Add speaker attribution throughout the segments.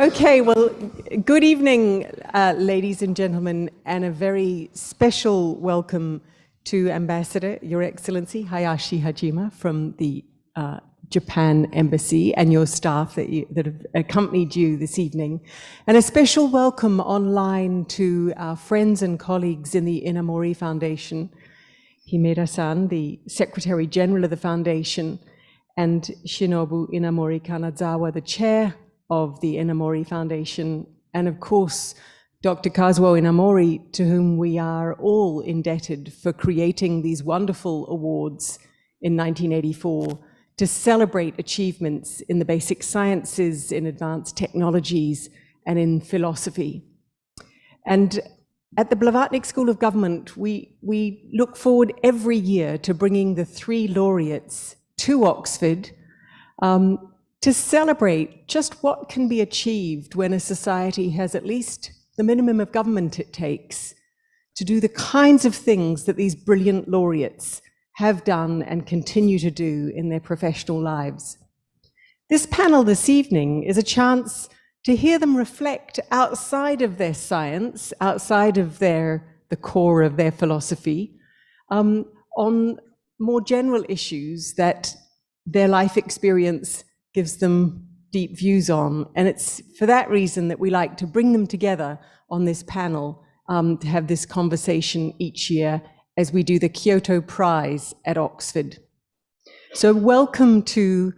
Speaker 1: Okay, well, good evening, ladies and gentlemen, and a very special welcome to Ambassador, Your Excellency Hayashi Hajima from the Japan Embassy and your staff that have accompanied you this evening. And a special welcome online to our friends and colleagues in the Inamori Foundation, Himeda-san, the Secretary General of the Foundation, and Shinobu Inamori Kanazawa, the Chair of the Inamori Foundation, and of course, Dr. Kazuo Inamori, to whom we are all indebted for creating these wonderful awards in 1984 to celebrate achievements in the basic sciences, in advanced technologies, and in philosophy. And at the Blavatnik School of Government, we look forward every year to bringing the 3 laureates to Oxford to celebrate just what can be achieved when a society has at least the minimum of government it takes to do the kinds of things that these brilliant laureates have done and continue to do in their professional lives. This panel this evening is a chance to hear them reflect outside of their science, outside of the core of their philosophy, on more general issues that their life experience gives them deep views on. And it's for that reason that we like to bring them together on this panel to have this conversation each year as we do the Kyoto Prize at Oxford. So welcome to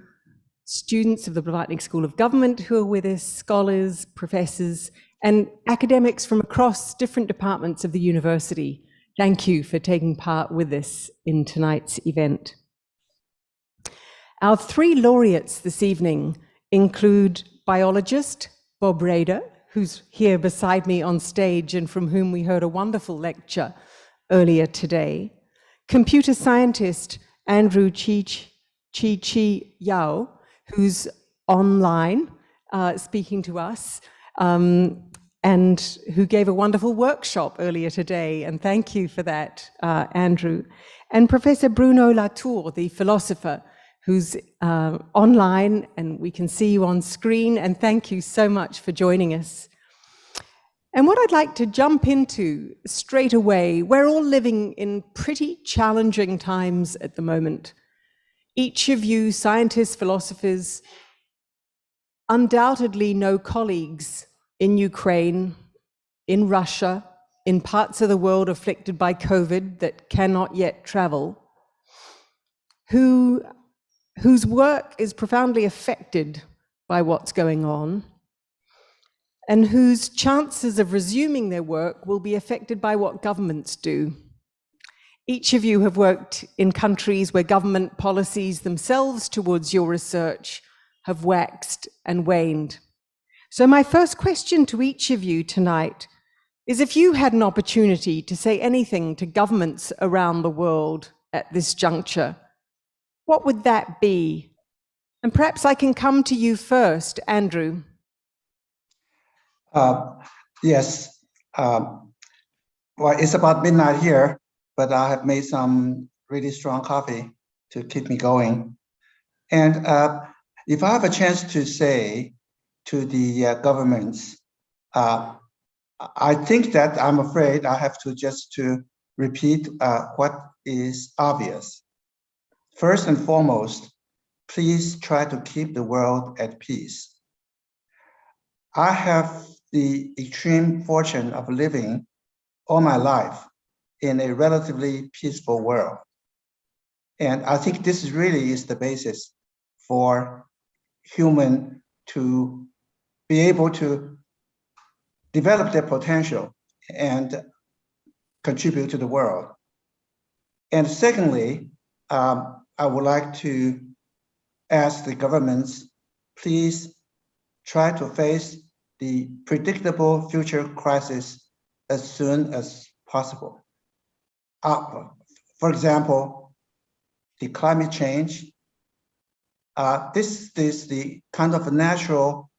Speaker 1: students of the Blavatnik School of Government who are with us, scholars, professors, and academics from across different departments of the university. Thank you for taking part with us in tonight's event. Our 3 laureates this evening include biologist Bob Roeder, who's here beside me on stage and from whom we heard a wonderful lecture earlier today, computer scientist Andrew Chi-Chih Yao, who's online speaking to us, and who gave a wonderful workshop earlier today, and thank you for that, Andrew. And Professor Bruno Latour, the philosopher, who's online, and we can see you on screen, and thank you so much for joining us. And what I'd like to jump into straight away, we're all living in pretty challenging times at the moment. Each of you, scientists, philosophers, undoubtedly know colleagues in Ukraine, in Russia, in parts of the world afflicted by COVID that cannot yet travel, whose work is profoundly affected by what's going on, and whose chances of resuming their work will be affected by what governments do. Each of you have worked in countries where government policies themselves towards your research have waxed and waned. So my first question to each of you tonight is, if you had an opportunity to say anything to governments around the world at this juncture, what would that be? And perhaps I can come to you first, Andrew.
Speaker 2: Yes. Well, it's about midnight here, but I have made some really strong coffee to keep me going. And if I have a chance to say to the governments, I think that I'm afraid I have to just to repeat what is obvious. First and foremost, please try to keep the world at peace. I have the extreme fortune of living all my life in a relatively peaceful world. And I think this really is the basis for human to be able to develop their potential and contribute to the world. And secondly, I would like to ask the governments, please try to face the predictable future crisis as soon as possible. For example, the climate change. This is the kind of natural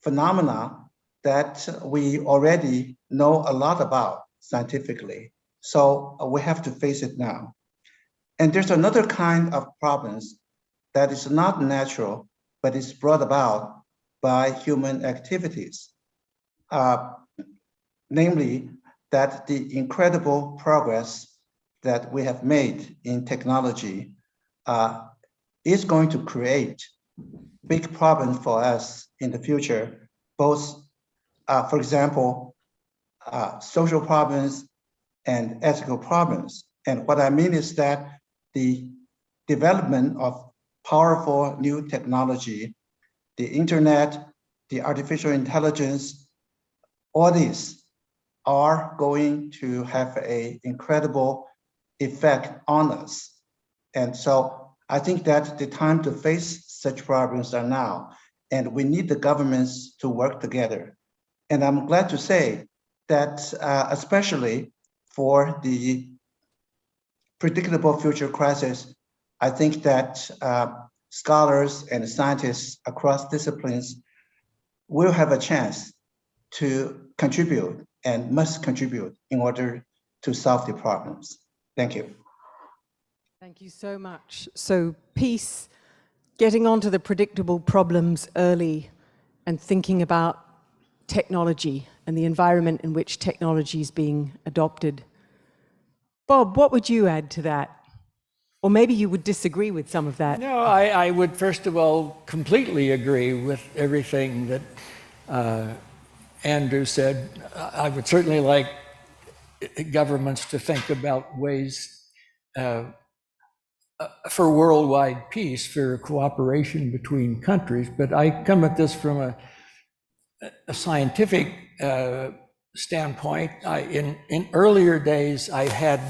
Speaker 2: phenomena that we already know a lot about scientifically. So we have to face it now. And there's another kind of problems that is not natural, but is brought about by human activities. Namely, that the incredible progress that we have made in technology is going to create big problems for us in the future, both, for example, social problems and ethical problems. And what I mean is that the development of powerful new technology, the internet, the artificial intelligence, all these are going to have an incredible effect on us. And so I think that the time to face such problems are now, and we need the governments to work together. And I'm glad to say that especially for the predictable future crisis, I think that scholars and scientists across disciplines will have a chance to contribute and must contribute in order to solve the problems. Thank you.
Speaker 1: Thank you so much. So peace, getting onto the predictable problems early and thinking about technology and the environment in which technology is being adopted. Bob, what would you add to that? Or maybe you would disagree with some of that.
Speaker 3: No, I would first of all completely agree with everything that Andrew said. I would certainly like governments to think about ways for worldwide peace, for cooperation between countries. But I come at this from a scientific standpoint. In earlier days, I had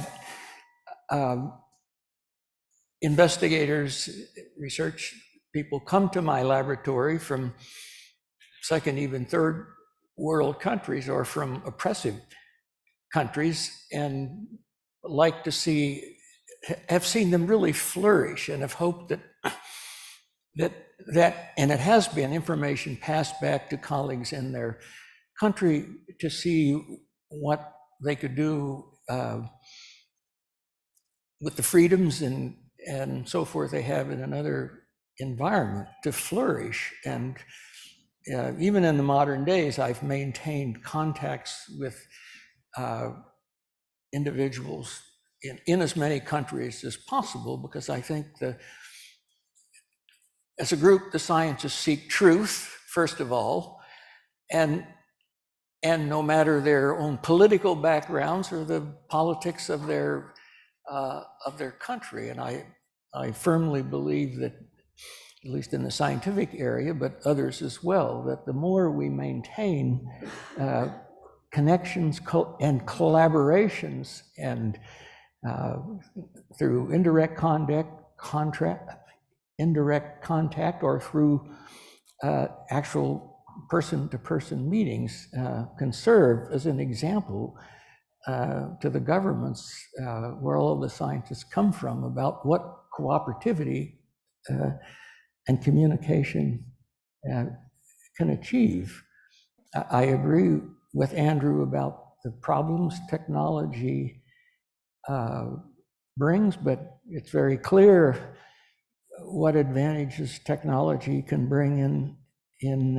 Speaker 3: investigators, research people come to my laboratory from second, even third world countries or from oppressive countries, and like to have seen them really flourish, and have hoped that and it has been information passed back to colleagues in their country to see what they could do with the freedoms and so forth they have in another environment to flourish. And even in the modern days, I've maintained contacts with individuals in as many countries as possible, because I think as a group, the scientists seek truth, first of all, and no matter their own political backgrounds or the politics of their country. And I firmly believe that, at least in the scientific area, but others as well, that the more we maintain connections and collaborations, and through indirect contact, or through actual person-to-person meetings, can serve as an example to the governments where all of the scientists come from about what cooperativity and communication can achieve. I agree with Andrew about the problems technology brings, but it's very clear what advantages technology can bring in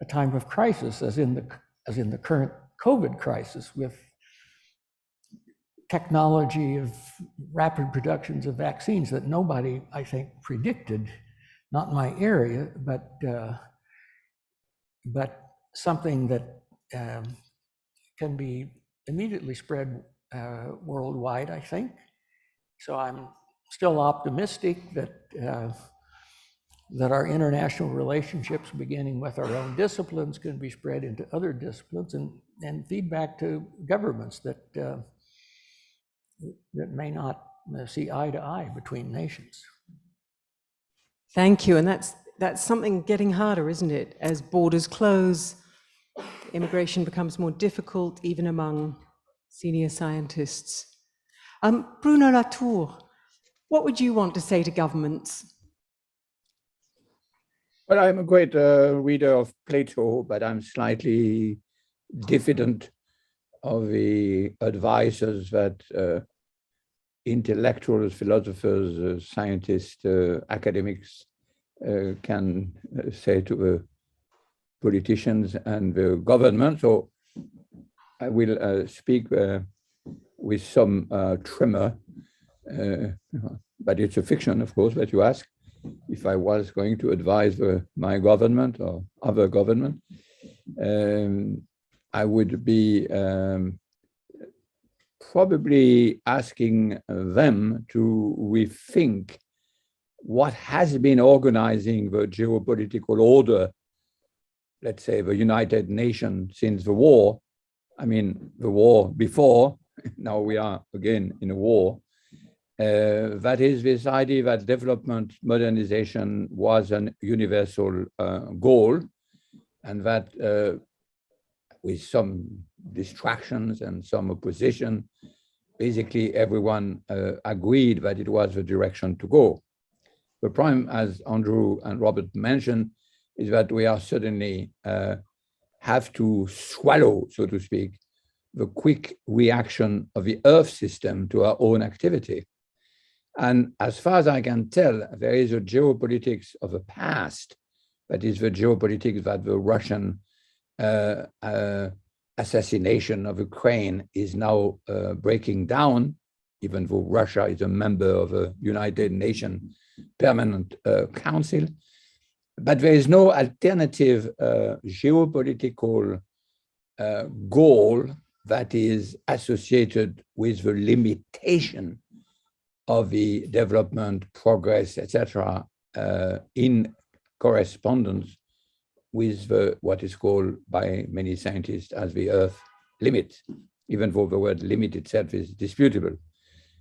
Speaker 3: a time of crisis, as in the current COVID crisis, with technology of rapid productions of vaccines that nobody, I think, predicted. Not my area, but something that can be immediately spread worldwide, I think. So I'm still optimistic that our international relationships, beginning with our own disciplines, can be spread into other disciplines, and feedback to governments that may not see eye to eye between nations.
Speaker 1: Thank you. And that's something getting harder, isn't it? As borders close, immigration becomes more difficult, even among senior scientists. Bruno Latour, what would you want to say to governments?
Speaker 4: Well, I'm a great reader of Plato, but I'm slightly diffident of the advices that intellectuals, philosophers, scientists, academics can say to politicians and the government. So I will speak with some tremor, but it's a fiction, of course, that you ask. If I was going to advise my government or other government, I would be probably asking them to rethink what has been organizing the geopolitical order, let's say the United Nations since the war. I mean, the war before, now we are again in a war. That is this idea that development, modernization was an universal goal, and that with some distractions and some opposition, basically everyone agreed that it was the direction to go. The problem, as Andrew and Robert mentioned, is that we are suddenly have to swallow, so to speak, the quick reaction of the Earth system to our own activity. And as far as I can tell, there is a geopolitics of the past, that is the geopolitics that the Russian assassination of Ukraine is now breaking down, even though Russia is a member of a United Nations Permanent Council. But there is no alternative geopolitical goal that is associated with the limitation of the development, progress, etc., in correspondence with what is called by many scientists as the Earth limit, even though the word limit itself is disputable.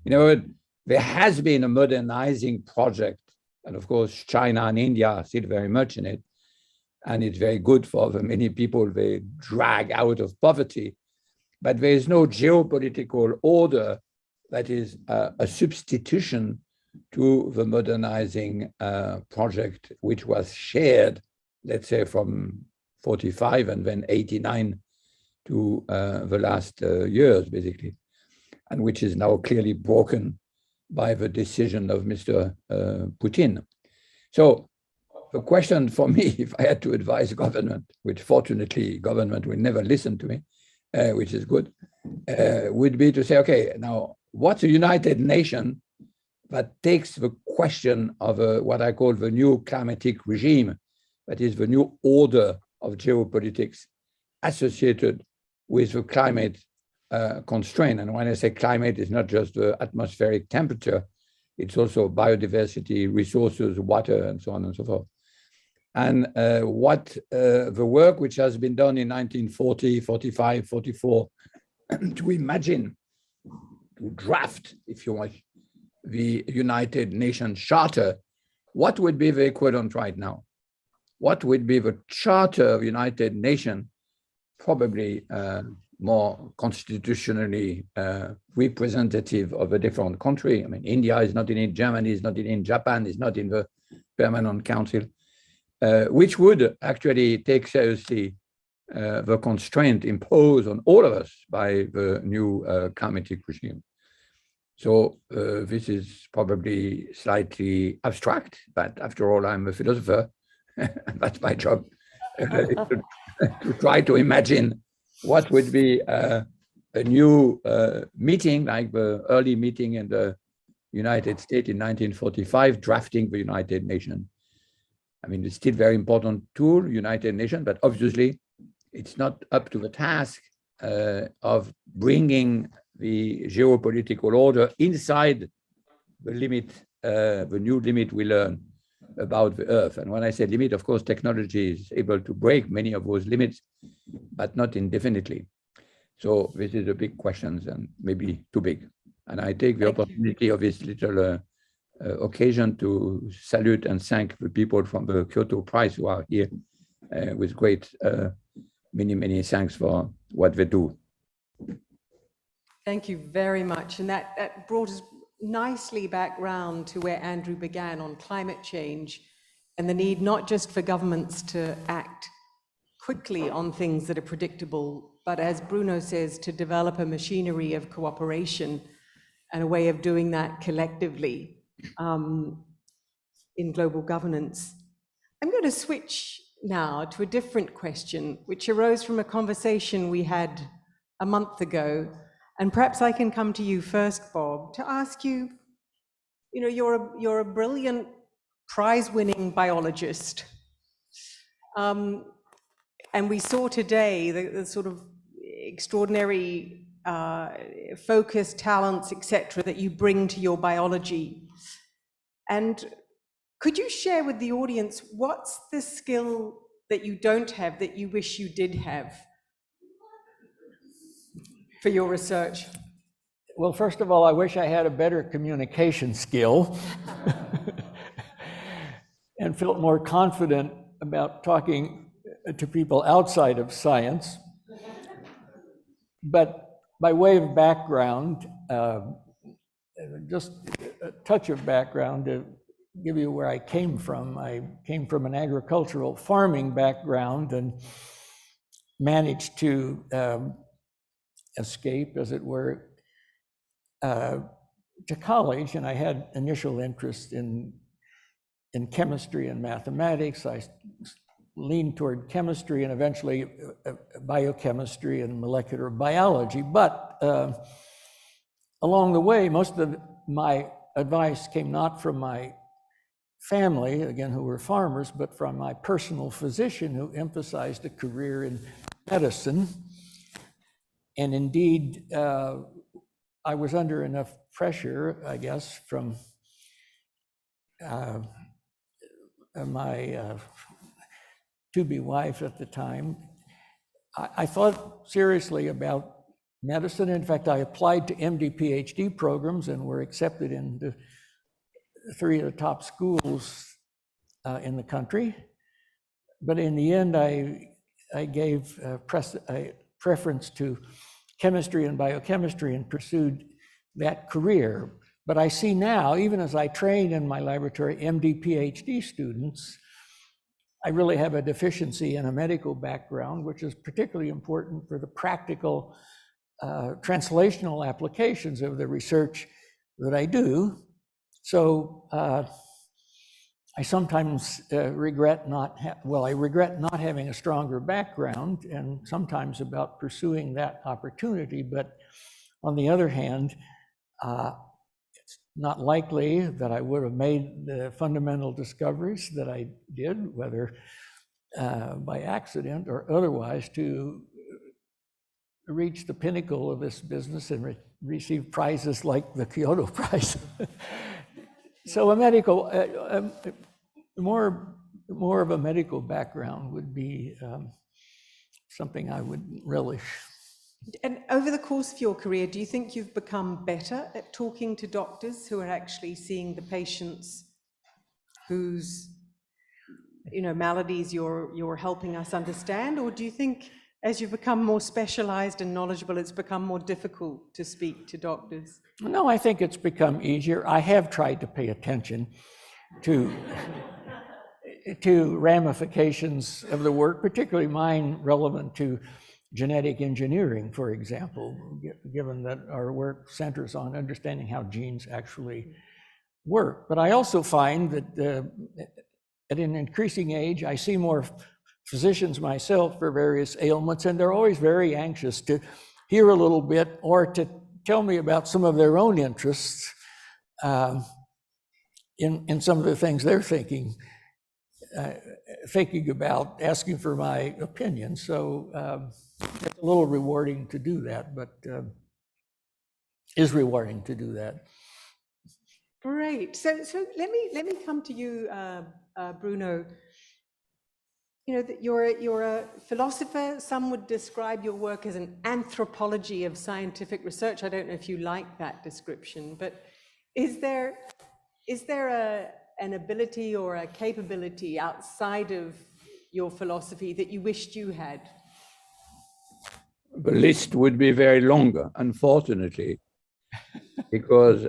Speaker 4: In other words, there has been a modernizing project, and of course, China and India are still very much in it, and it's very good for the many people they drag out of poverty, but there is no geopolitical order that is a substitution to the modernizing project, which was shared, let's say, from 45 and then 89 to the last years, basically, and which is now clearly broken by the decision of Mr. Putin. So the question for me, if I had to advise government, which fortunately government will never listen to me, which is good, would be to say, okay, now what's a United Nation that takes the question of what I call the new climatic regime, that is the new order of geopolitics associated with the climate constraint. And when I say climate, it's not just the atmospheric temperature, it's also biodiversity, resources, water, and so on and so forth. And what the work which has been done in 1940, 45, 44, to imagine, to draft, if you want, the United Nations Charter, what would be the equivalent right now? What would be the Charter of United Nations? Probably more constitutionally representative of a different country. I mean, India is not in it, Germany is not in it, Japan is not in the Permanent Council, which would actually take seriously the constraint imposed on all of us by the new climatic regime. So this is probably slightly abstract, but after all, I'm a philosopher. That's my job, to try to imagine what would be a new meeting, like the early meeting in the United States in 1945, drafting the United Nations. I mean, it's still a very important tool, United Nations, but obviously it's not up to the task of bringing the geopolitical order inside the limit, the new limit we learn about the Earth. And when I say limit, of course, technology is able to break many of those limits, but not indefinitely. So this is a big question, and maybe too big. And I take the opportunity of this little occasion to salute and thank the people from the Kyoto Prize who are here with great, many, many thanks for what they do.
Speaker 1: Thank you very much. And that brought us nicely back round to where Andrew began on climate change and the need not just for governments to act quickly on things that are predictable, but as Bruno says, to develop a machinery of cooperation and a way of doing that collectively in global governance. I'm going to switch now to a different question, which arose from a conversation we had a month ago. And perhaps I can come to you first, Bob, to ask you, you're a brilliant prize-winning biologist. And we saw today the sort of extraordinary focus, talents, etc., that you bring to your biology. And could you share with the audience what's the skill that you don't have that you wish you did have for your research?
Speaker 3: Well, first of all, I wish I had a better communication skill and felt more confident about talking to people outside of science. But by way of background, just a touch of background to give you where I came from. I came from an agricultural farming background and managed to escape, as it were, to college, and I had initial interest in chemistry and mathematics. I leaned toward chemistry and eventually biochemistry and molecular biology. But along the way, most of my advice came not from my family, again, who were farmers, but from my personal physician, who emphasized a career in medicine. And indeed, I was under enough pressure, I guess, from my to-be wife at the time. I thought seriously about medicine. In fact, I applied to MD, PhD programs and were accepted into 3 of the top schools in the country. But in the end, I gave preference to chemistry and biochemistry and pursued that career. But I see now, even as I train in my laboratory MD, PhD students, I really have a deficiency in a medical background, which is particularly important for the practical translational applications of the research that I do. So I sometimes regret not having a stronger background, and sometimes about pursuing that opportunity. But on the other hand, it's not likely that I would have made the fundamental discoveries that I did, whether by accident or otherwise, to reach the pinnacle of this business and receive prizes like the Kyoto Prize. So a medical, more of a medical background would be something I would relish.
Speaker 1: And over the course of your career, do you think you've become better at talking to doctors who are actually seeing the patients whose maladies you're helping us understand? Or do you think as you've become more specialized and knowledgeable, it's become more difficult to speak to doctors?
Speaker 3: No, I think it's become easier. I have tried to pay attention to ramifications of the work, particularly mine relevant to genetic engineering, for example, given that our work centers on understanding how genes actually work. But I also find that at an increasing age, I see more physicians myself for various ailments, and they're always very anxious to hear a little bit or to tell me about some of their own interests in some of the things they're thinking about, asking for my opinion. So it's a little rewarding to do that, but is rewarding to do that.
Speaker 1: Great. So let me come to you, Bruno. That you're a philosopher. Some would describe your work as an anthropology of scientific research. I don't know if you like that description, but is there an ability or a capability outside of your philosophy that you wished you had?
Speaker 4: The list would be very long, unfortunately, because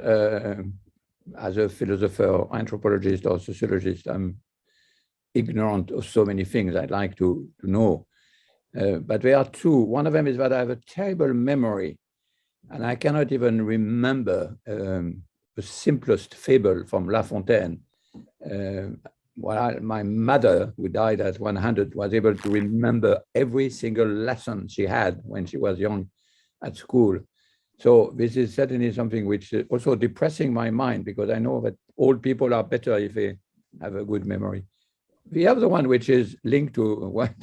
Speaker 4: as a philosopher, anthropologist, or sociologist, I'm ignorant of so many things I'd like to know. But there are 2. One of them is that I have a terrible memory, and I cannot even remember the simplest fable from La Fontaine. my mother, who died at 100, was able to remember every single lesson she had when she was young at school. So this is certainly something which is also depressing my mind, because I know that old people are better if they have a good memory. The other one, which is linked to what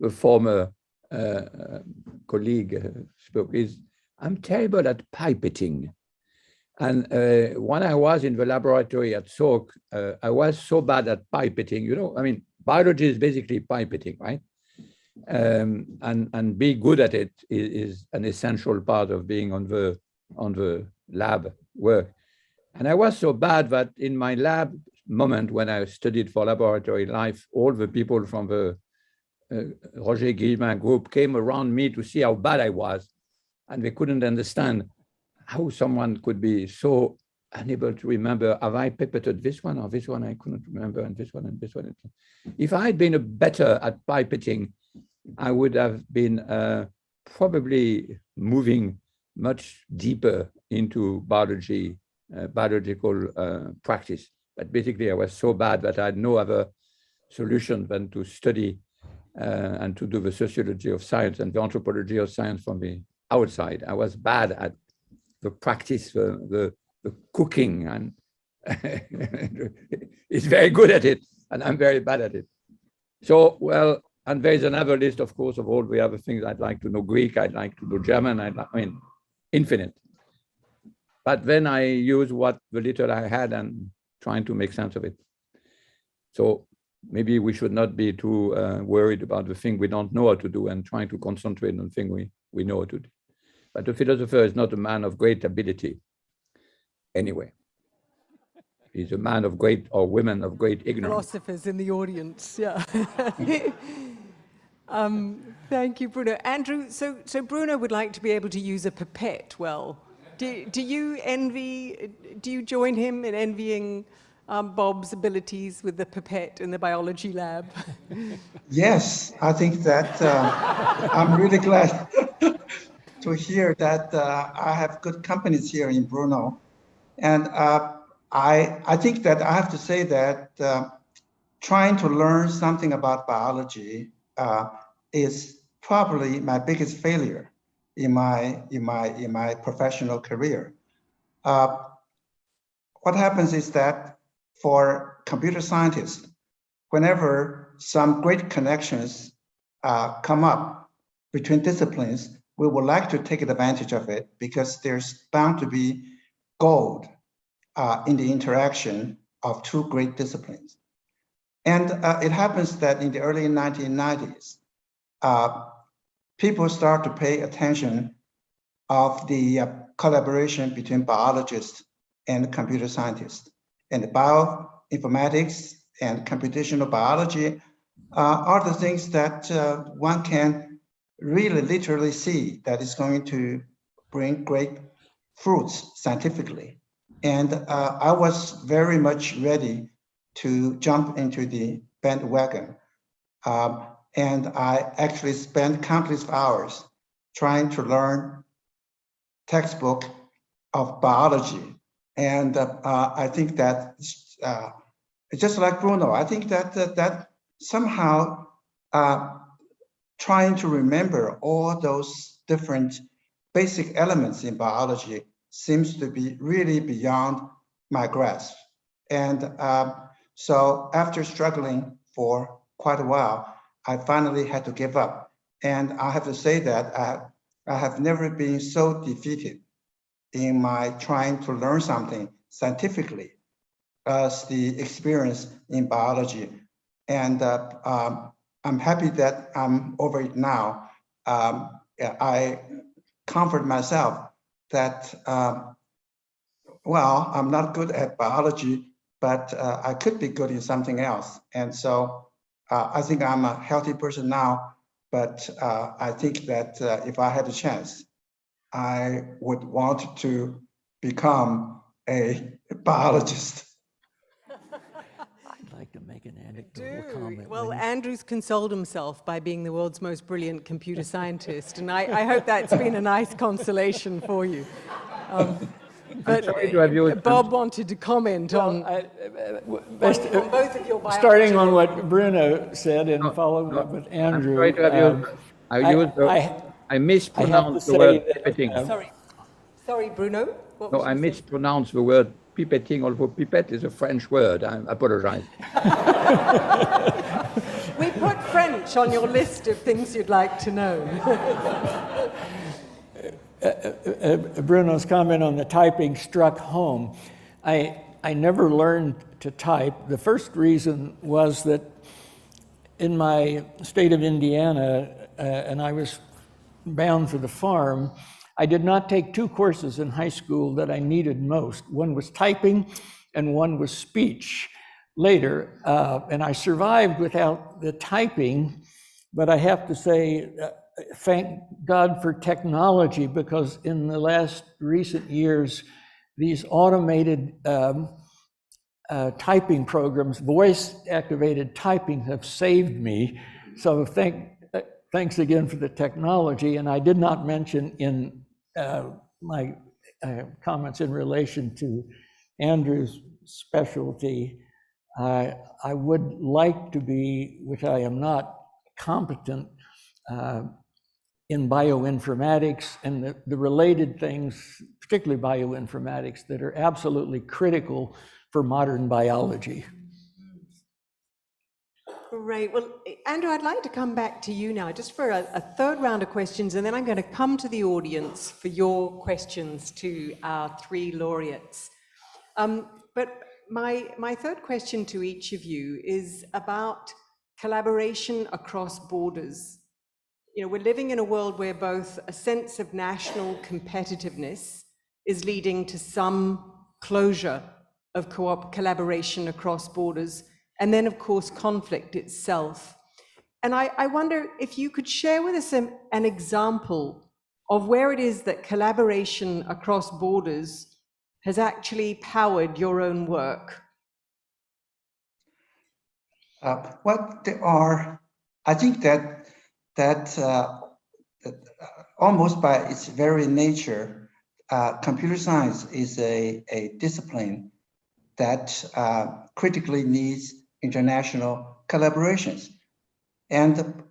Speaker 4: the former colleague spoke, is I'm terrible at pipetting. And when I was in the laboratory at Salk, I was so bad at pipetting. You know, I mean, biology is basically pipetting, right? And be good at it is an essential part of being on the lab work. And I was so bad that in my lab moment when I studied for laboratory life, all the people from the Roger Guillemin group came around me to see how bad I was, and they couldn't understand how someone could be so unable to remember, have I pipetted this one or this one? I couldn't remember, and this one and this one. If I had been better at pipetting, I would have been probably moving much deeper into biological practice. But basically, I was so bad that I had no other solution than to study and to do the sociology of science and the anthropology of science from the outside. I was bad at the practice, the cooking, and he's very good at it, and I'm very bad at it. So, well, and there's another list, of course, of all the other things. I'd like to know Greek, I'd like to know German, I mean, infinite. But then I use what the little I had and trying to make sense of it. So maybe we should not be too worried about the thing we don't know how to do and trying to concentrate on the thing we know how to do. But the philosopher is not a man of great ability anyway. He's a man of great, or women of great ignorance.
Speaker 1: Philosophers in the audience, yeah. Thank you, Bruno. Andrew, so Bruno would like to be able to use a pipette well. Do you join him in envying Bob's abilities with the pipette in the biology lab?
Speaker 2: Yes, I think that I'm really glad to hear that I have good companies here in Brno. And I think that I have to say that trying to learn something about biology is probably my biggest failure in my professional career. What happens is that for computer scientists, whenever some great connections come up between disciplines, we would like to take advantage of it because there's bound to be gold in the interaction of two great disciplines. And it happens that in the early 1990s, people start to pay attention of the collaboration between biologists and computer scientists. And bioinformatics and computational biology are the things that one can really literally see that is going to bring great fruits scientifically. And I was very much ready to jump into the bandwagon. And I actually spent countless hours trying to learn textbook of biology. And I think that just like Bruno, I think that somehow trying to remember all those different basic elements in biology seems to be really beyond my grasp. And so after struggling for quite a while, I finally had to give up. And I have to say that I have never been so defeated in my trying to learn something scientifically as the experience in biology. And I'm happy that I'm over it now. I comfort myself that, well, I'm not good at biology, but I could be good in something else. And so I think I'm a healthy person now, but I think that if I had a chance, I would want to become a biologist.
Speaker 3: I'd like to make an anecdotal comment.
Speaker 1: Well, Andrew's consoled himself by being the world's most brilliant computer scientist, and I hope that's been a nice consolation for you. But
Speaker 4: sorry to have you-
Speaker 1: Bob wanted to comment on both of your biographies.
Speaker 3: Starting on what Bruno said and following up with Andrew.
Speaker 4: I'm sorry to have you. I mispronounced the word pipetting.
Speaker 1: Sorry, Bruno. What
Speaker 4: No,
Speaker 1: was
Speaker 4: I
Speaker 1: you saying?
Speaker 4: mispronounced the word pipetting, although pipette is a French word. I apologize.
Speaker 1: We put French on your list of things you'd like to know.
Speaker 3: Bruno's comment on the typing struck home. I never learned to type. The first reason was that in my state of Indiana, and I was bound for the farm, I did not take two courses in high school that I needed most. One was typing and one was speech later. And I survived without the typing, but I have to say, thank God for technology, because in the last recent years, these automated typing programs, voice-activated typing, have saved me. So thanks again for the technology. And I did not mention in my comments in relation to Andrew's specialty, I would like to be, which I am not, competent in bioinformatics and the related things, particularly bioinformatics, that are absolutely critical for modern biology.
Speaker 1: Great. Well, Andrew, I'd like to come back to you now just for a third round of questions, and then I'm going to come to the audience for your questions to our three laureates. But my third question to each of you is about collaboration across borders. You know, we're living in a world where both a sense of national competitiveness is leading to some closure of collaboration across borders, and then, of course, conflict itself. And I wonder if you could share with us an example of where it is that collaboration across borders has actually powered your own work.
Speaker 2: I think that almost by its very nature, computer science is a discipline that critically needs international collaborations. And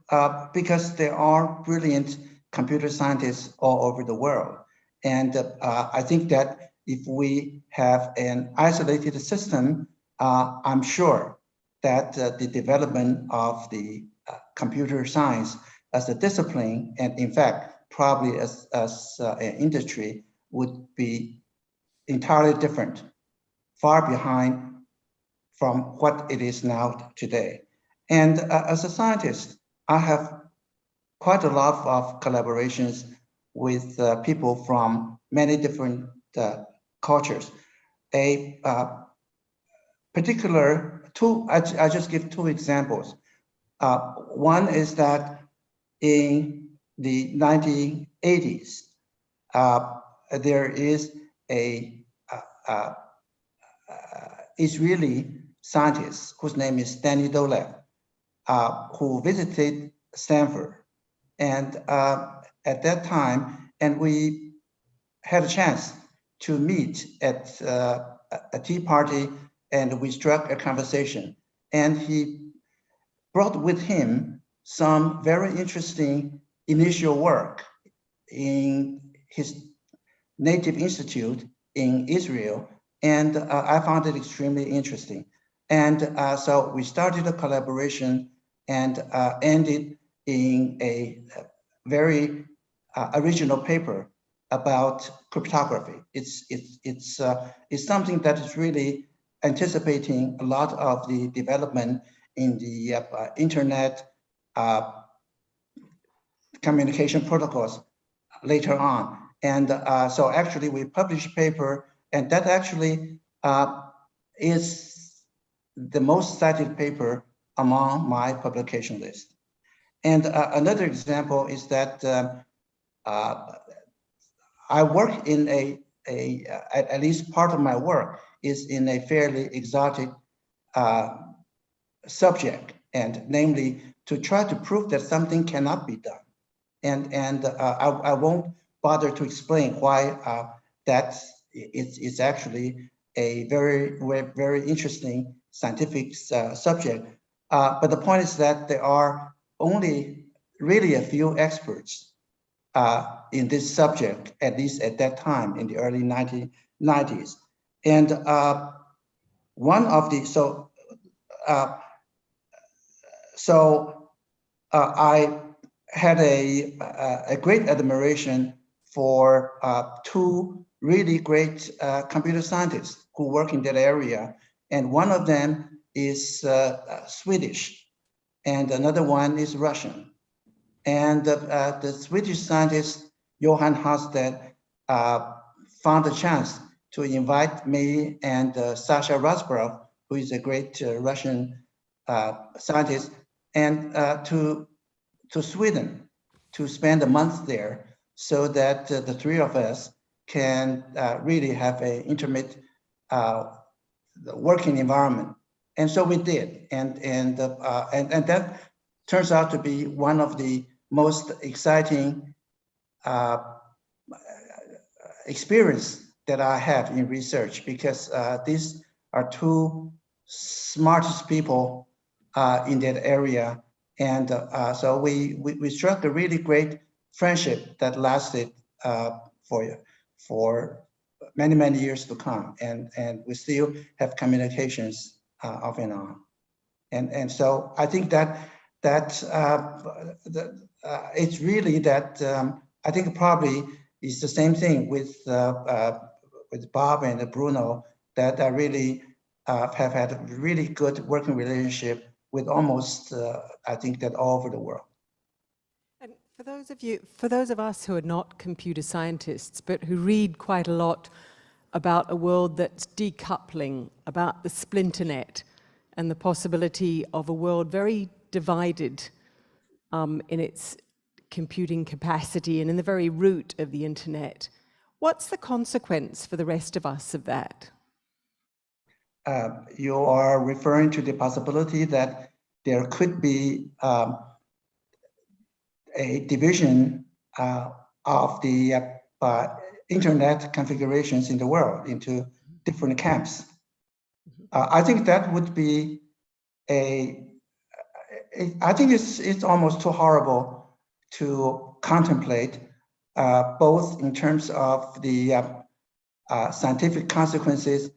Speaker 2: because there are brilliant computer scientists all over the world. And I think that if we have an isolated system, I'm sure that the development of the computer science as a discipline, and in fact, probably as an industry, would be entirely different, far behind from what it is now today. And as a scientist, I have quite a lot of collaborations with people from many different cultures. A particular two, I just give two examples. One is that in the 1980s, there is a Israeli scientist whose name is Danny Dolev, who visited Stanford. And at that time, and we had a chance to meet at a tea party, and we struck a conversation. And he brought with him some very interesting initial work in his native institute in Israel. And I found it extremely interesting. And so we started a collaboration and ended in a very original paper about cryptography. It's something that is really anticipating a lot of the development in the internet communication protocols later on. And so actually we published a paper, and that actually is the most cited paper among my publication list. And another example is that I work in at least part of my work is in a fairly exotic subject, and namely to try to prove that something cannot be done. And I won't bother to explain why that it's actually a very interesting scientific subject. But the point is that there are only really a few experts in this subject, at least at that time in the early 1990s. And one of the, I had a great admiration for two really great computer scientists who work in that area. And one of them is Swedish, and another one is Russian. And the Swedish scientist, Johan Halstead, found a chance to invite me and Sasha Rasparov, who is a great Russian scientist, and to Sweden to spend a month there, so that the three of us can really have an intimate working environment. And so we did, and that turns out to be one of the most exciting experience that I have in research, because these are two smartest people in that area. And so we struck a really great friendship that lasted for many years to come, and we still have communications off and on. And so I think that it's really that I think probably it's the same thing with Bob and Bruno, that I really have had a really good working relationship with almost I think that all over the world.
Speaker 1: And for those of us who are not computer scientists, but who read quite a lot about a world that's decoupling, about the splinter net, and the possibility of a world very divided in its computing capacity and in the very root of the internet. What's the consequence for the rest of us of that?
Speaker 2: You are referring to the possibility that there could be a division of the internet configurations in the world into different camps. I think that would be I think it's almost too horrible to contemplate, both in terms of the scientific consequences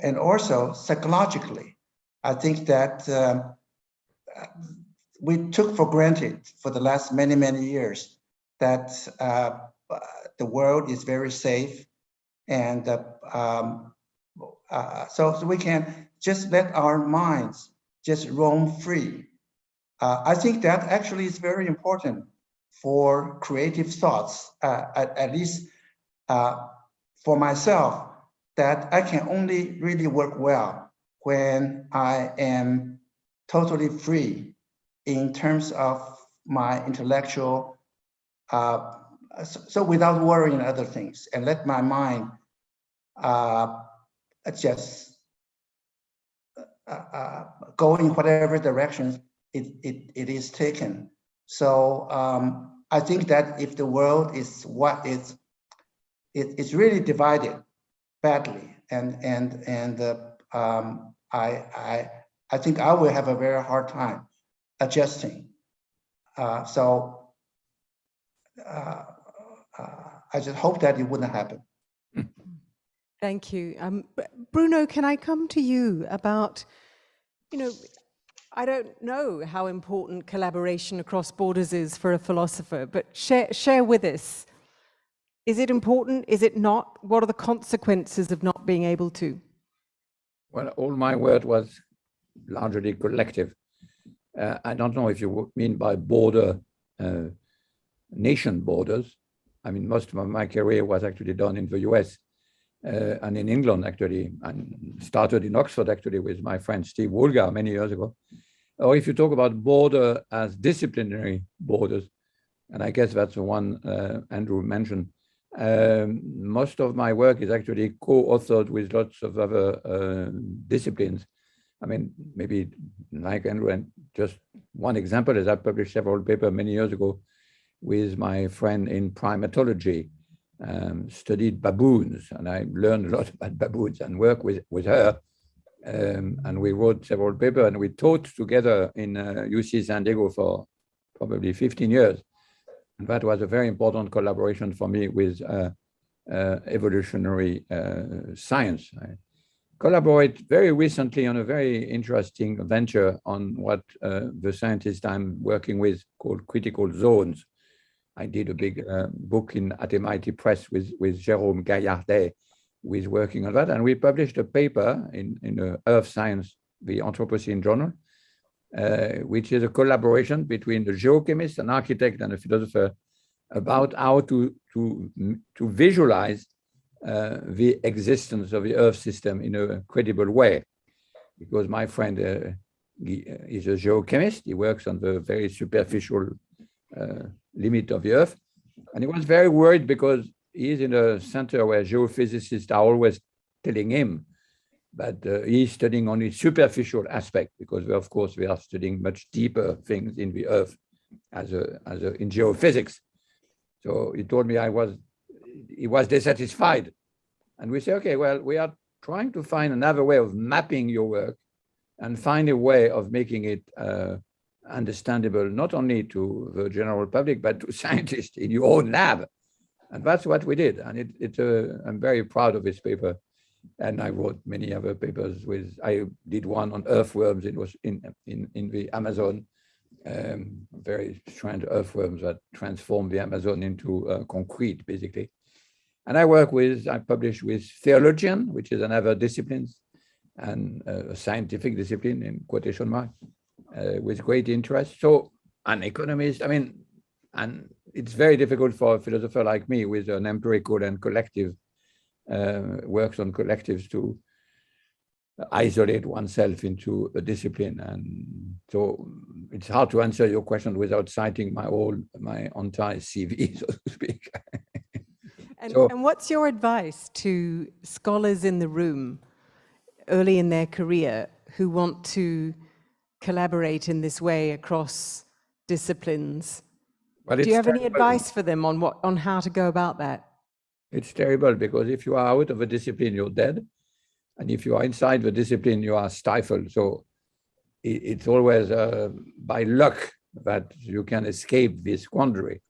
Speaker 2: and also psychologically. I think that we took for granted for the last many years that the world is very safe, and so we can just let our minds just roam free. I think that actually is very important for creative thoughts, at least for myself, that I can only really work well when I am totally free in terms of my intellectual, so without worrying other things, and let my mind just go in whatever direction it is taken. So I think that if the world is what it's really divided badly, and I think I will have a very hard time adjusting. So I just hope that it wouldn't happen.
Speaker 1: Thank you. Bruno, can I come to you about, I don't know how important collaboration across borders is for a philosopher, but share with us. Is it important? Is it not? What are the consequences of not being able to?
Speaker 4: Well, all my work was largely collective. I don't know if you mean by border, nation borders. I mean, most of my career was actually done in the US and in England, actually, and started in Oxford, actually, with my friend Steve Woolgar many years ago. Or if you talk about border as disciplinary borders, and I guess that's the one Andrew mentioned, most of my work is actually co-authored with lots of other disciplines. I mean, maybe like Andrew, and just one example is I published several papers many years ago with my friend in primatology, studied baboons, and I learned a lot about baboons and worked with her. And we wrote several papers, and we taught together in UC San Diego for probably 15 years. And that was a very important collaboration for me with evolutionary science. I collaborate very recently on a very interesting venture on what the scientist I'm working with called critical zones. I did a big book at MIT Press with Jérôme Gaillardet, who is working on that. And we published a paper in Earth Science, the Anthropocene Journal, which is a collaboration between the geochemist, an architect, and a philosopher about how to visualize the existence of the Earth system in a credible way. Because my friend is a geochemist. He works on the very superficial limit of the Earth. And he was very worried because he's in a center where geophysicists are always telling him that he's studying only superficial aspect, because of course we are studying much deeper things in the Earth in geophysics. So he told me he was dissatisfied. And we say, okay, well, we are trying to find another way of mapping your work and find a way of making it understandable, not only to the general public, but to scientists in your own lab. And that's what we did. And I'm very proud of this paper. And I wrote many other papers I did one on earthworms. It was in the Amazon, very strange earthworms that transform the Amazon into concrete, basically. And I publish with theologian, which is another discipline, and a scientific discipline in quotation marks, with great interest. So an economist, and it's very difficult for a philosopher like me with an empirical and collective works on collectives to isolate oneself into a discipline. And so it's hard to answer your question without citing my entire CV, so to speak.
Speaker 1: And what's your advice to scholars in the room early in their career who want to collaborate in this way across disciplines?
Speaker 4: Well,
Speaker 1: do you have any advice for them on how to go about that?
Speaker 4: It's terrible, because if you are out of a discipline, you're dead. And if you are inside the discipline, you are stifled. So it's always by luck that you can escape this quandary,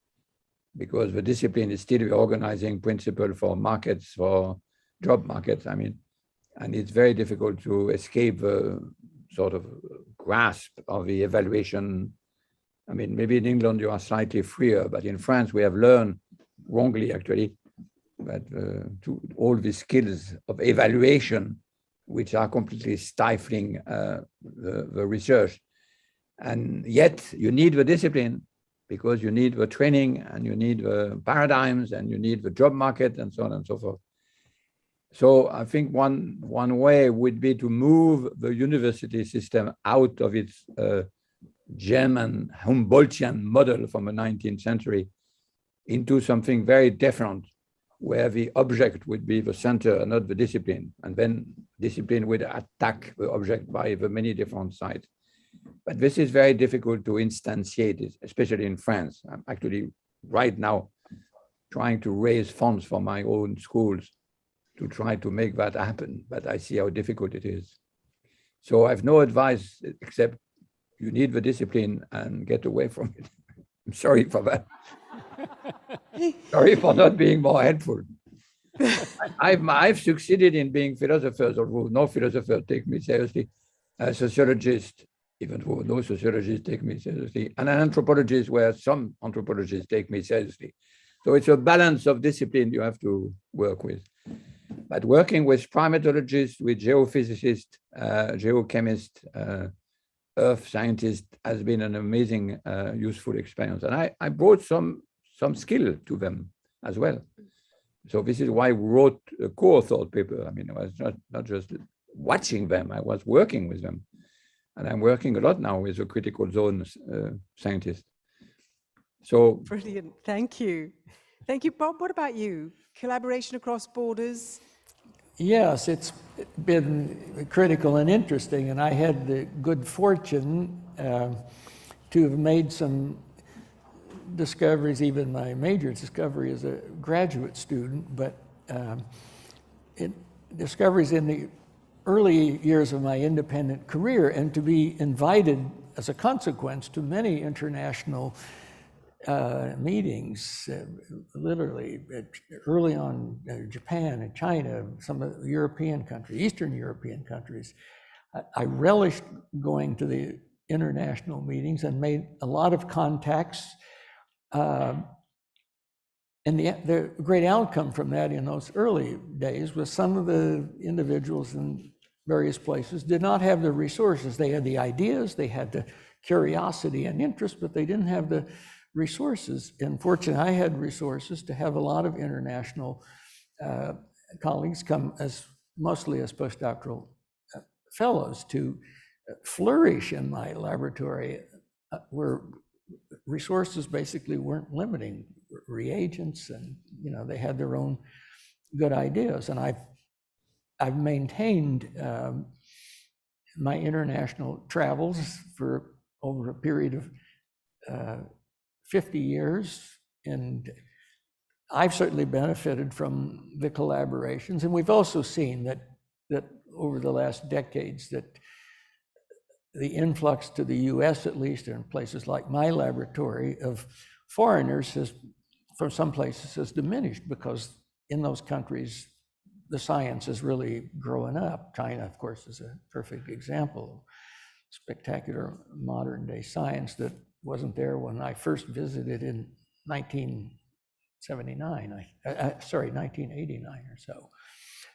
Speaker 4: because the discipline is still the organizing principle for markets, for job markets, and it's very difficult to escape the sort of grasp of the evaluation. Maybe in England you are slightly freer, but in France we have learned, wrongly actually, that to all the skills of evaluation, which are completely stifling the research. And yet you need the discipline, because you need the training, and you need the paradigms, and you need the job market, and so on and so forth. So I think one way would be to move the university system out of its German Humboldtian model from the 19th century into something very different, where the object would be the center and not the discipline. And then discipline would attack the object by the many different sides. But this is very difficult to instantiate, especially in France. I'm actually right now trying to raise funds for my own schools to try to make that happen, but I see how difficult it is. So I have no advice except you need the discipline and get away from it. I'm sorry for that. Sorry for not being more helpful. I've succeeded in being philosophers, although no philosopher take me seriously, a sociologist, even though no sociologists take me seriously, and an anthropologist where some anthropologists take me seriously. So it's a balance of discipline you have to work with. But working with primatologists, with geophysicists, geochemists, earth scientists has been an amazing, useful experience. And I brought some skill to them as well. So this is why I wrote a co-authored paper. I was not just watching them, I was working with them. And I'm working a lot now with a critical zone scientist. So
Speaker 1: brilliant, thank you. Thank you, Bob. What about you? Collaboration across borders?
Speaker 3: Yes, it's been critical and interesting, and I had the good fortune to have made some discoveries, even my major discovery as a graduate student, but discoveries in the early years of my independent career, and to be invited as a consequence to many international meetings, literally early on, Japan and China, some of the European countries, Eastern European countries. I relished going to the international meetings and made a lot of contacts. And the great outcome from that in those early days was some of the individuals in various places did not have the resources. They had the ideas, they had the curiosity and interest, but they didn't have the resources. And fortunately, I had resources to have a lot of international colleagues come mostly as postdoctoral fellows to flourish in my laboratory, where resources basically weren't limiting, reagents, and they had their own good ideas. And I've maintained my international travels for over a period of 50 years, and I've certainly benefited from the collaborations. And we've also seen that over the last decades that the influx to the US, at least in places like my laboratory, of foreigners from some places has diminished, because in those countries, the science is really growing up. China, of course, is a perfect example of spectacular modern day science that wasn't there when I first visited in 1989 or so.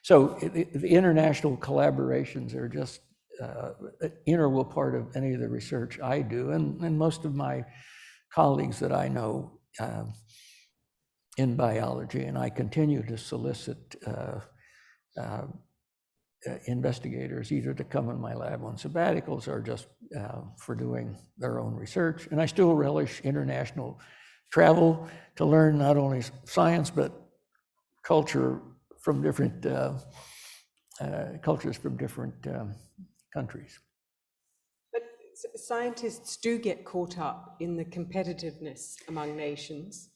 Speaker 3: So the international collaborations are just an integral part of any of the research I do, and most of my colleagues that I know in biology, and I continue to solicit investigators either to come in my lab on sabbaticals or just for doing their own research. And I still relish international travel to learn not only science, but culture from different cultures from different countries.
Speaker 1: But scientists do get caught up in the competitiveness among nations.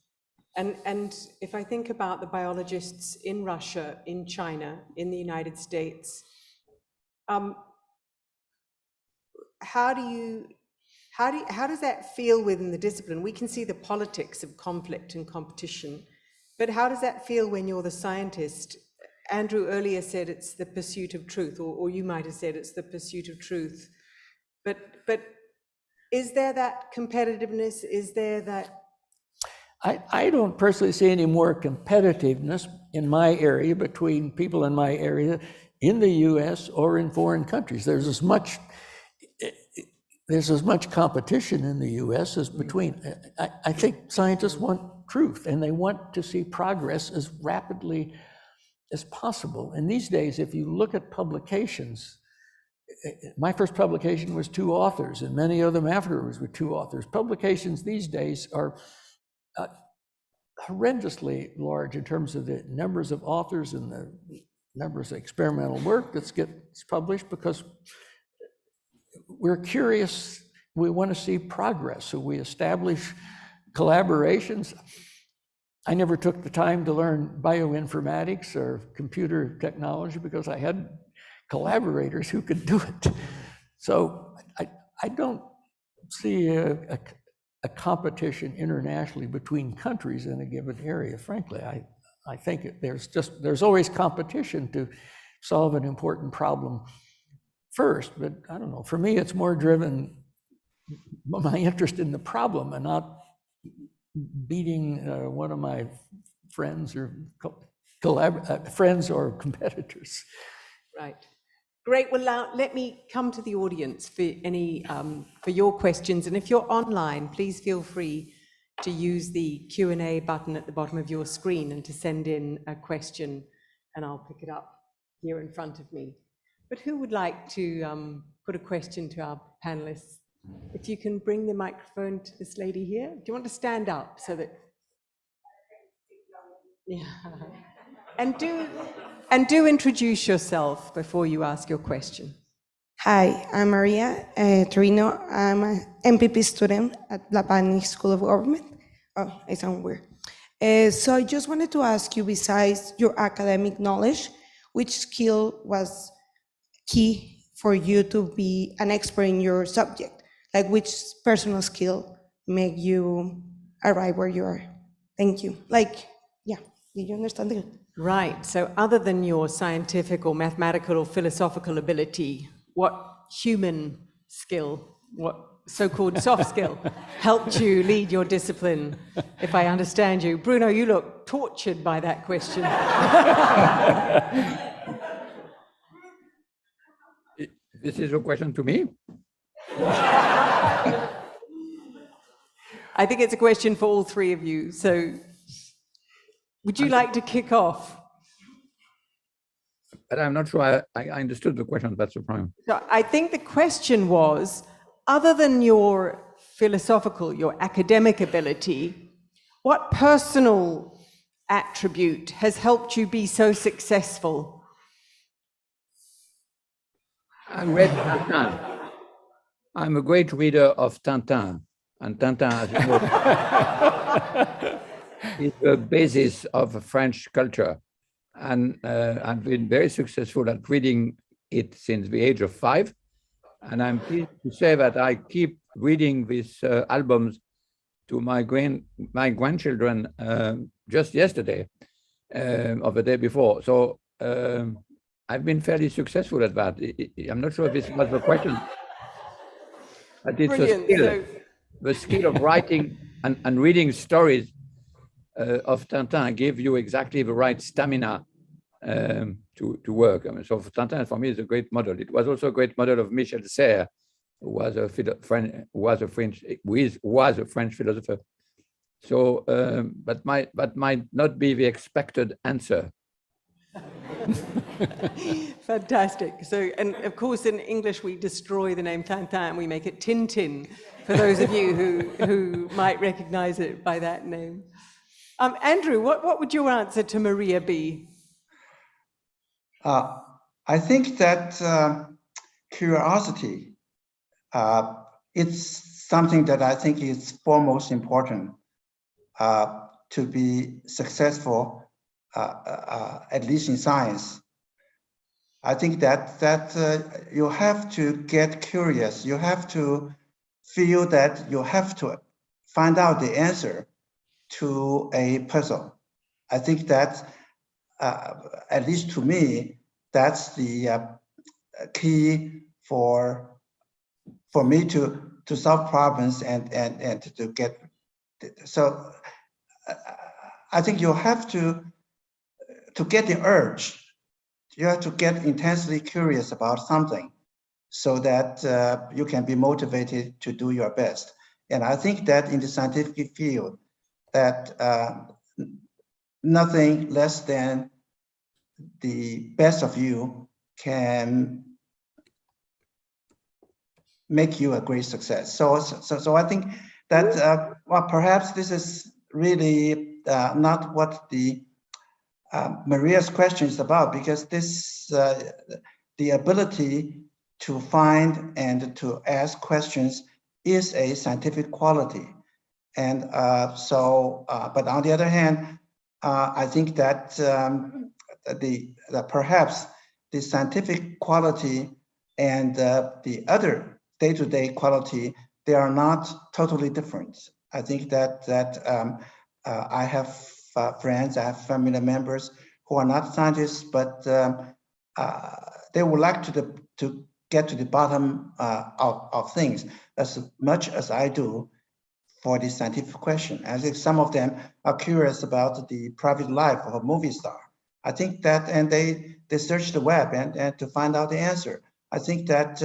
Speaker 1: And if I think about the biologists in Russia, in China, in the United States, how does that feel within the discipline? We can see the politics of conflict and competition, but how does that feel when you're the scientist? Andrew earlier said it's the pursuit of truth, or you might have said it's the pursuit of truth. But is there that competitiveness? Is there that?
Speaker 3: I don't personally see any more competitiveness in my area between people in my area in the US or in foreign countries. There's as much competition in the US as between. I think scientists want truth, and they want to see progress as rapidly as possible. And these days, if you look at publications, my first publication was 2 authors, and many of them afterwards were 2 authors. Publications these days are horrendously large in terms of the numbers of authors and the numbers of experimental work that gets published, because we're curious, we want to see progress. So we establish collaborations. I never took the time to learn bioinformatics or computer technology because I had collaborators who could do it. So I don't see a competition internationally between countries in a given area. Frankly, I think there's always competition to solve an important problem first, but I don't know, for me it's more driven by my interest in the problem and not beating one of my friends or friends or competitors.
Speaker 1: Right. Great. Well, now let me come to the audience for for your questions. And if you're online, please feel free to use the Q&A button at the bottom of your screen and to send in a question, and I'll pick it up here in front of me. But who would like to put a question to our panelists? If you can bring the microphone to this lady here. Do you want to stand up so that? Yeah. And do introduce yourself before you ask your question.
Speaker 5: Hi, I'm Maria Torino. I'm an MPP student at Blavatnik School of Government. Oh, I sound weird. So I just wanted to ask you, besides your academic knowledge, which skill was key for you to be an expert in your subject? Like which personal skill make you arrive where you are? Thank you. Like, yeah, did you understand it?
Speaker 1: Right. So, other than your scientific or mathematical or philosophical ability, what human skill, what so-called soft skill, helped you lead your discipline? If I understand you, Bruno, you look tortured by that question.
Speaker 4: This is a question to me?
Speaker 1: I think it's a question for all three of you. So, would you like to kick off?
Speaker 4: But I'm not sure I understood the question. That's the problem.
Speaker 1: So I think the question was, other than your philosophical, your academic ability, what personal attribute has helped you be so successful?
Speaker 4: I read Tintin. I'm a great reader of Tintin, and Tintin, as you know, is the basis of French culture. And I've been very successful at reading it since the age of 5. And I'm pleased to say that I keep reading these albums to my grandchildren just yesterday or the day before. So I've been fairly successful at that. I'm not sure if this was the question, but it's
Speaker 1: Brilliant.
Speaker 4: a skill. The skill of writing and reading stories of Tintin give you exactly the right stamina to work. I mean, so Tintin for me is a great model. It was also a great model of Michel Serres, who was a French philosopher. So, but might not be the expected answer.
Speaker 1: Fantastic. So, and of course, in English, we destroy the name Tintin. We make it Tintin, for those of you who might recognize it by that name. Andrew, what would your answer to Maria be?
Speaker 2: I think that curiosity, it's something that I think is foremost important to be successful, at least in science. I think that you have to get curious. You have to feel that you have to find out the answer to a puzzle. I think that, at least to me, that's the key for me to solve problems and to get. So I think you have to get the urge. You have to get intensely curious about something so that you can be motivated to do your best. And I think that in the scientific field, that nothing less than the best of you can make you a great success. So I think that well, perhaps this is really not what the Maria's question is about, because this the ability to find and to ask questions is a scientific quality. And but on the other hand, I think that perhaps the scientific quality and the other day-to-day quality, they are not totally different. I think that I have friends, I have family members who are not scientists, but they would like to get to the bottom of things as much as I do for the scientific question. I think some of them are curious about the private life of a movie star. I think that, and they search the web and to find out the answer. I think that,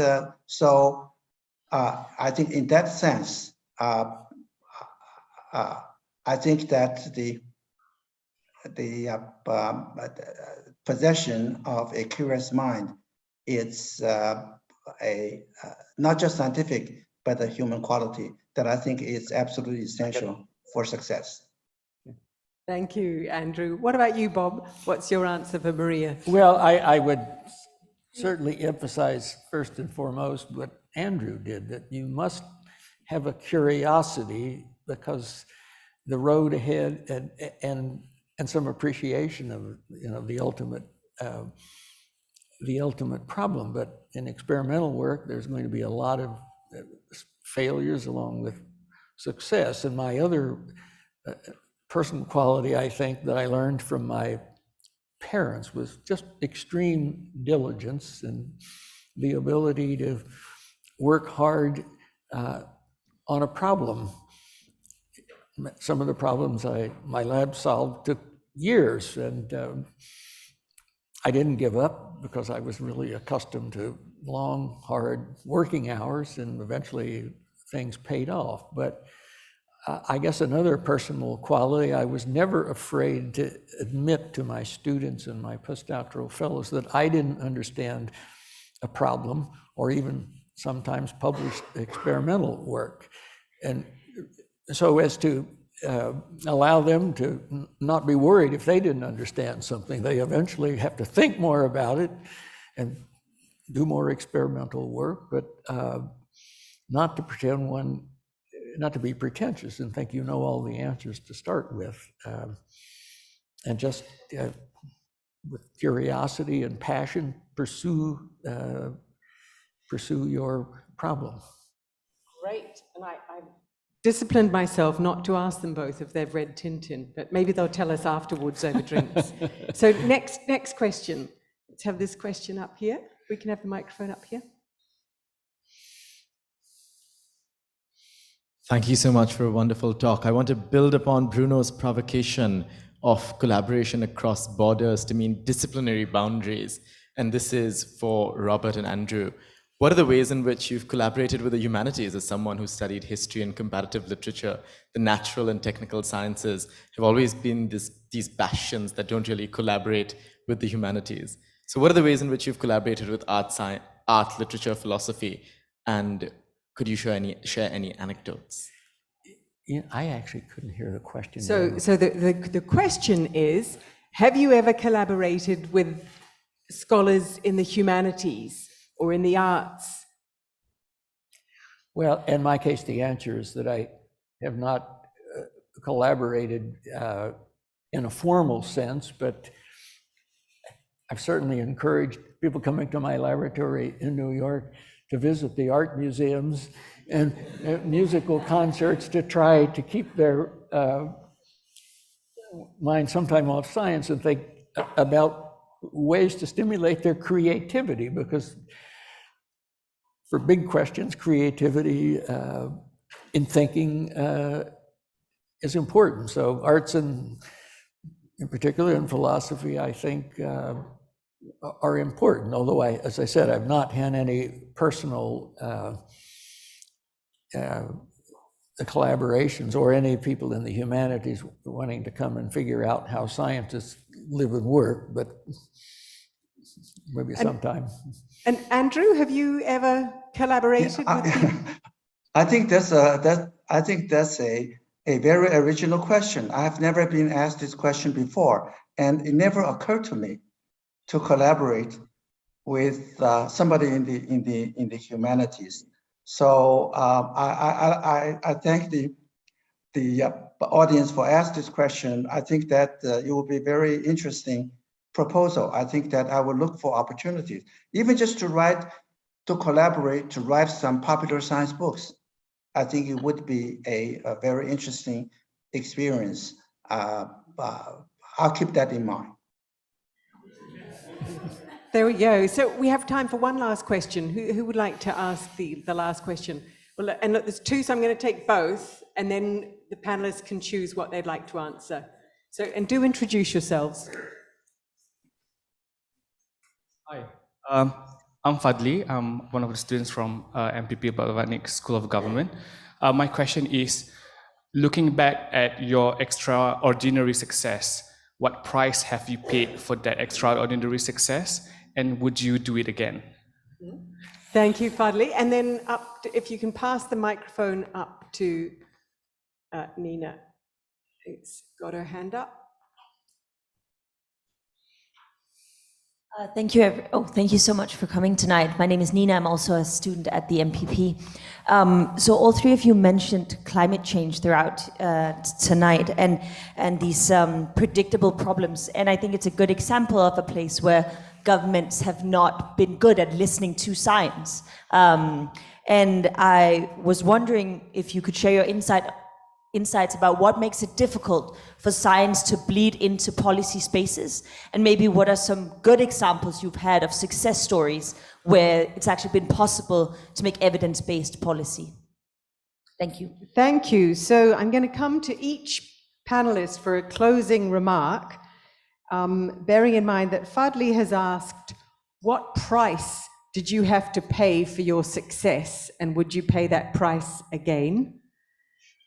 Speaker 2: I think in that sense, I think that the possession of a curious mind is not just scientific, but a human quality that I think is absolutely essential for success.
Speaker 1: Thank you, Andrew. What about you, Bob? What's your answer for Maria?
Speaker 3: Well, I would certainly emphasize first and foremost what Andrew did, that you must have a curiosity, because the road ahead and some appreciation of the ultimate problem. But in experimental work, there's going to be a lot of failures along with success. And my other personal quality, I think, that I learned from my parents was just extreme diligence and the ability to work hard on a problem. Some of the problems my lab solved took years, and I didn't give up because I was really accustomed to long, hard working hours, and eventually things paid off. But I guess another personal quality, I was never afraid to admit to my students and my postdoctoral fellows that I didn't understand a problem or even sometimes published experimental work. And so as to allow them to not be worried if they didn't understand something. They eventually have to think more about it and do more experimental work, but not to pretend not to be pretentious and think you know all the answers to start with, and just with curiosity and passion, pursue your problem.
Speaker 1: Great. And I've disciplined myself not to ask them both if they've read Tintin, but maybe they'll tell us afterwards over drinks. So next question. Let's have this question up here. We can have the microphone up here.
Speaker 6: Thank you so much for a wonderful talk. I want to build upon Bruno's provocation of collaboration across borders to mean disciplinary boundaries. And this is for Robert and Andrew. What are the ways in which you've collaborated with the humanities as someone who studied history and comparative literature? The natural and technical sciences have always been these bastions that don't really collaborate with the humanities. So what are the ways in which you've collaborated with art, literature, philosophy, and could you share any anecdotes?
Speaker 3: Yeah, I actually couldn't hear the question.
Speaker 1: So the question is, have you ever collaborated with scholars in the humanities or in the arts?
Speaker 3: Well, in my case, the answer is that I have not collaborated in a formal sense, but I've certainly encouraged people coming to my laboratory in New York to visit the art museums and musical concerts to try to keep their mind sometime off science and think about ways to stimulate their creativity, because for big questions, creativity in thinking is important. So arts and in particular in philosophy, I think are important, although as I said, I've not had any personal collaborations or any people in the humanities wanting to come and figure out how scientists live and work, but maybe sometime.
Speaker 1: And Andrew, have you ever collaborated with people?
Speaker 2: I think that's a very original question. I have never been asked this question before, and it never occurred to me to collaborate with somebody in the humanities. So I thank the audience for asking this question. I think that it will be a very interesting proposal. I think that I will look for opportunities, even just to collaborate, to write some popular science books. I think it would be a very interesting experience. I'll keep that in mind.
Speaker 1: There we go. So we have time for one last question. Who would like to ask the last question? Well, and look, there's two, so I'm going to take both, and then the panelists can choose what they'd like to answer. So, and do introduce yourselves.
Speaker 7: Hi, I'm Fadli. I'm one of the students from MPP Blavatnik School of Government. My question is, looking back at your extraordinary success, what price have you paid for that extraordinary success, and would you do it again?
Speaker 1: Thank you, Fadli. And then if you can pass the microphone up to Nina, who's got her hand up.
Speaker 8: Thank you so much for coming tonight. My name is Nina. I'm also a student at the MPP. So all three of you mentioned climate change throughout tonight and these predictable problems. And I think it's a good example of a place where governments have not been good at listening to science. And I was wondering if you could share your insights about what makes it difficult for science to bleed into policy spaces, and maybe what are some good examples you've had of success stories where it's actually been possible to make evidence-based policy. Thank you.
Speaker 1: Thank you. So I'm going to come to each panelist for a closing remark, bearing in mind that Fadli has asked, what price did you have to pay for your success, and would you pay that price again?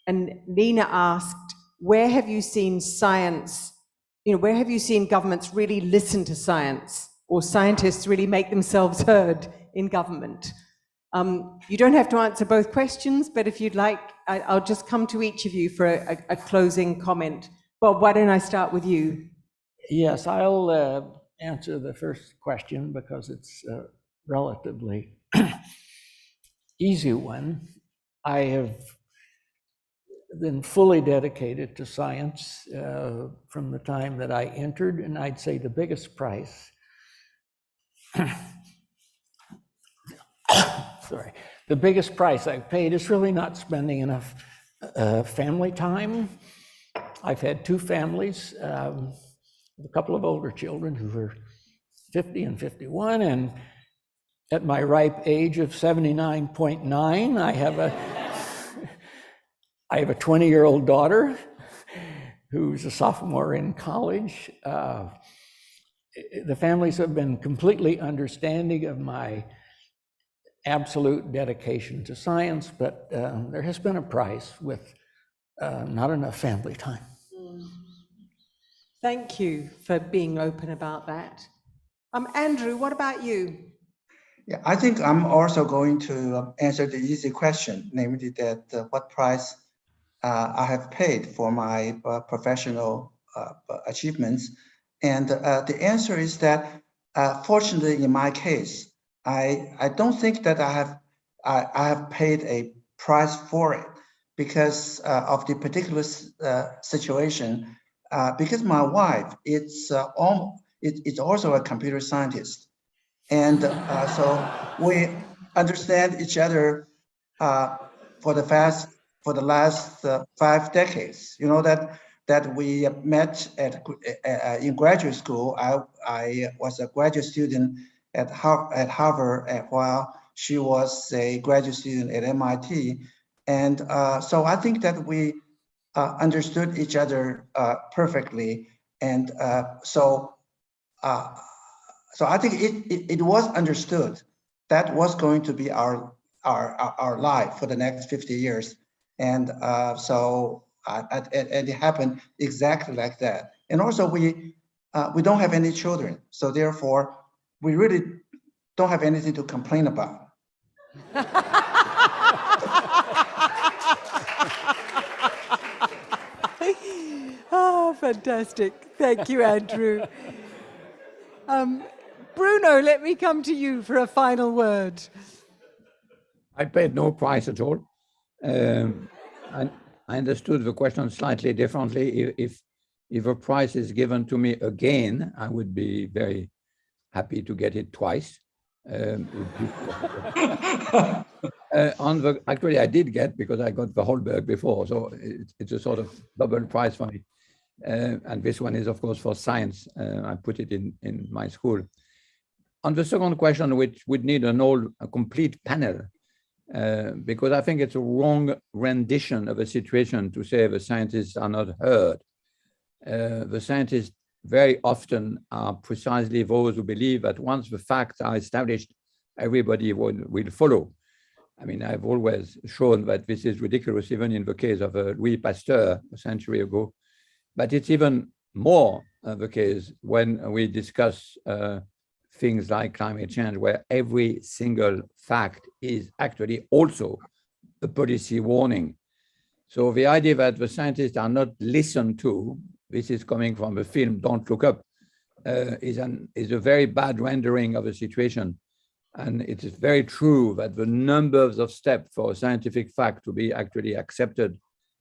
Speaker 1: And Nina asked, where have you seen science, where have you seen governments really listen to science, or scientists really make themselves heard in government? You don't have to answer both questions, but if you'd like, I'll just come to each of you for a closing comment. Bob, why don't I start with you?
Speaker 3: Yes, I'll answer the first question because it's a relatively easy one. I have been fully dedicated to science from the time that I entered, and I'd say the biggest price, the biggest price I've paid is really not spending enough family time. I've had two families, a couple of older children who are 50 and 51, and at my ripe age of 79.9, I have a 20-year-old daughter who's a sophomore in college. The families have been completely understanding of my absolute dedication to science, but there has been a price with not enough family time.
Speaker 1: Thank you for being open about that. Andrew, what about you?
Speaker 2: Yeah, I think I'm also going to answer the easy question, namely that what price I have paid for my professional achievements. And the answer is that, fortunately, in my case, I don't think that I have paid a price for it because of the particular situation. Because my wife, it's also a computer scientist, and so we understand each other for the last 5 decades. You know that we met in graduate school. I was a graduate student at Harvard while she was a graduate student at MIT, and so I think that we understood each other perfectly, and so I think it was understood that was going to be our life for the next 50 years. And so it happened exactly like that. And also we don't have any children. So therefore, we really don't have anything to complain about.
Speaker 1: Oh, fantastic. Thank you, Andrew. Bruno, let me come to you for a final word.
Speaker 4: I paid no price at all. I understood the question slightly differently. If a prize is given to me again, I would be very happy to get it twice. Actually, I did get, because I got the Holberg before, so it's a sort of double prize for me. And this one is, of course, for science. I put it in my school. On the second question, which would need a complete panel, because I think it's a wrong rendition of a situation to say the scientists are not heard. The scientists very often are precisely those who believe that once the facts are established, everybody will follow. I mean, I've always shown that this is ridiculous, even in the case of Louis Pasteur a century ago. But it's even more the case when we discuss things like climate change, where every single fact is actually also a policy warning. So the idea that the scientists are not listened to, this is coming from the film Don't Look Up, is a very bad rendering of a situation. And it is very true that the numbers of steps for a scientific fact to be actually accepted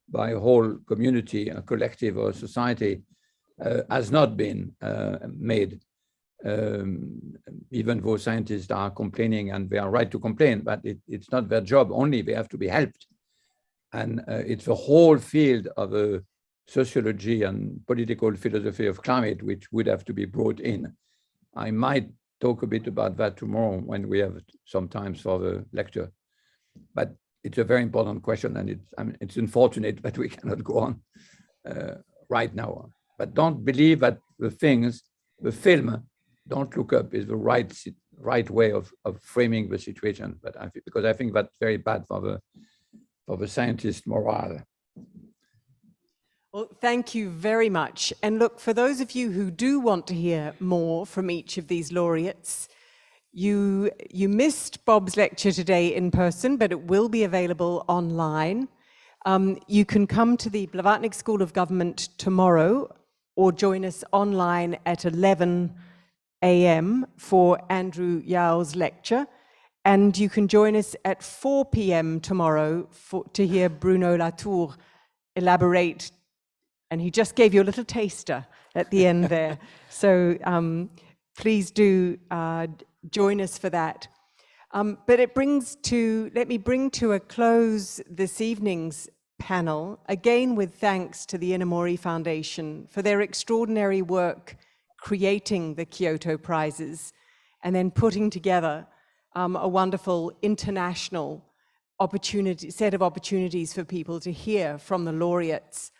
Speaker 4: by a whole community, a collective or a society has not been made. Even though scientists are complaining, and they are right to complain, but it's not their job only, they have to be helped. And it's the whole field of sociology and political philosophy of climate which would have to be brought in. I might talk a bit about that tomorrow when we have some time for the lecture. But it's a very important question, and it's unfortunate that we cannot go on right now. But don't believe that the film, don't look up, is the right way of framing the situation. But because I think that's very bad for the scientist morale.
Speaker 1: Well, thank you very much. And look, for those of you who do want to hear more from each of these laureates, you missed Bob's lecture today in person, but it will be available online. You can come to the Blavatnik School of Government tomorrow or join us online at 11 a.m. for Andrew Yao's lecture. And you can join us at 4 p.m. tomorrow to hear Bruno Latour elaborate. And he just gave you a little taster at the end there. So please do join us for that. But let me bring to a close this evening's panel, again with thanks to the Inamori Foundation for their extraordinary work creating the Kyoto Prizes and then putting together a wonderful international set of opportunities for people to hear from the laureates.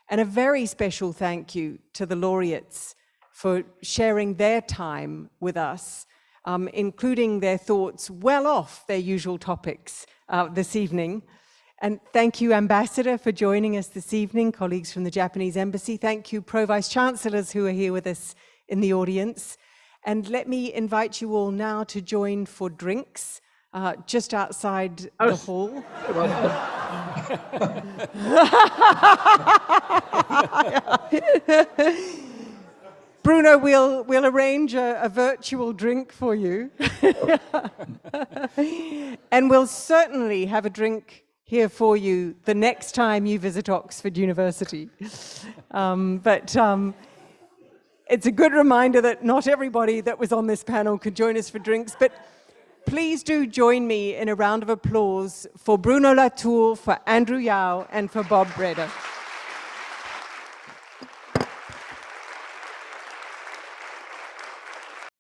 Speaker 1: And a very special thank you to the laureates for sharing their time with us, including their thoughts well off their usual topics this evening. And thank you, Ambassador, for joining us this evening, colleagues from the Japanese Embassy. Thank you, Pro-Vice Chancellors who are here with us in the audience. And let me invite you all now to join for drinks just outside the hall. Bruno, we'll arrange a virtual drink for you. And we'll certainly have a drink here for you the next time you visit Oxford University. It's a good reminder that not everybody that was on this panel could join us for drinks, but please do join me in a round of applause for Bruno Latour, for Andrew Yao, and for Bob Roeder.